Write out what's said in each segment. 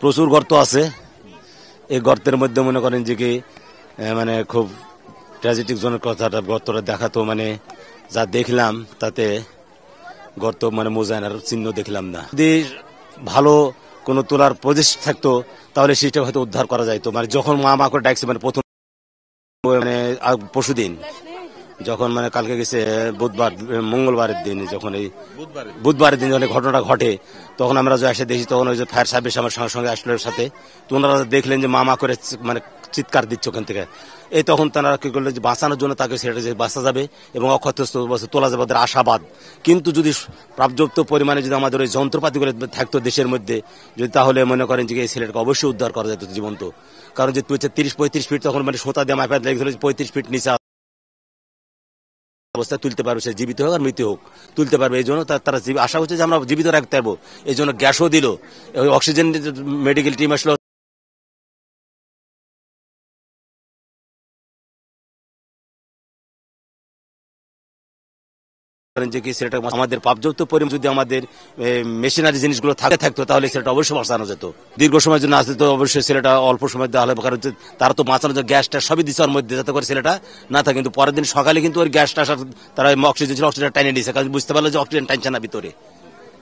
প্রচুর গর্ত আছে। এই গর্তের মধ্যে মনে করেন যে কি মানে খুব ট্র্যাজেডিক জনের কথাটা, গর্তটা দেখা তো মানে যা দেখলাম তাতে গর্ত মানে মোজাইনার চিহ্ন দেখলাম না। যদি ভালো কোনো তোলার প্রচেষ্টা থাকতো তাহলে সেটা হয়তো উদ্ধার করা যাইতো। মানে যখন মা করে ডাকছে মানে প্রথম মানে পরশুদিন যখন মানে কালকে গেছে বুধবার মঙ্গলবারের দিন, যখন এই বুধবারের দিন যখন ঘটনাটা ঘটে তখন আমরা এসে দেখি তখন ওই যে ফায়ার সার্ভিস আমার সঙ্গে সঙ্গে আসলো এর সাথে। তো ওনারা দেখলেন যে মা করে মানে চিৎকার দিচ্ছে ওখান থেকে। এই তখন তারা কি করলেন যে বাঁচানোর জন্য তাকে সেটা যে বাঁচা যাবে এবং অক্ষতস্থ তোলা যাবে ওদের আশাবাদ। কিন্তু যদি পর্যাপ্ত পরিমাণে যদি আমাদের ওই যন্ত্রপাতিগুলো থাকতো দেশের মধ্যে যদি, তাহলে মনে করেন যে এই ছেলেটাকে অবশ্যই উদ্ধার করা যেত জীবন্ত। কারণ যে 30-35 ফিট তখন মানে সোতা দিয়ে মাপা লেগেছিল 35 ফিট নিচে অবস্থায় তুলতে পারবে, সে জীবিত হোক আর মৃত্যু হোক তুলতে পারবে। এই জন্য তারা আশা করছে যে আমরা জীবিত রাখতে পারবো। এই জন্য গ্যাসও দিল, ওই অক্সিজেন মেডিকেল টিম আসলো। যে কি সেটা আমাদের পর্যাপ্ত পরিমাণ যদি আমাদের মেশিনারি জিনিসগুলো থাকতো তাহলে সেটা অবশ্যই বাঁচানো যেত। দীর্ঘ সময়ের জন্য আসলে তো অবশ্যই ছেলেটা অল্প সময় দেওয়া হবে, কারণ তারা তো বাঁচানোর জন্য গ্যাসটা সবই দিচ্ছে ওর মধ্যে যাতে করে ছেলেটা না থাকে। কিন্তু পরের দিন সকালে কিন্তু ওই গ্যাসটা তারা অক্সিজেন টাইনে নিয়েছে, কারণ বুঝতে পারলো যে অক্সিজেন টানছে না ভিতরে,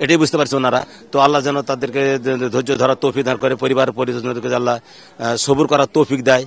এটাই বুঝতে পারছে ওনারা। তো আল্লাহ যেন তাদেরকে ধৈর্য ধরার তৌফিক দান করে, পরিবার পরিজনদেরকে আল্লাহ সবুর করার তৌফিক দেয়।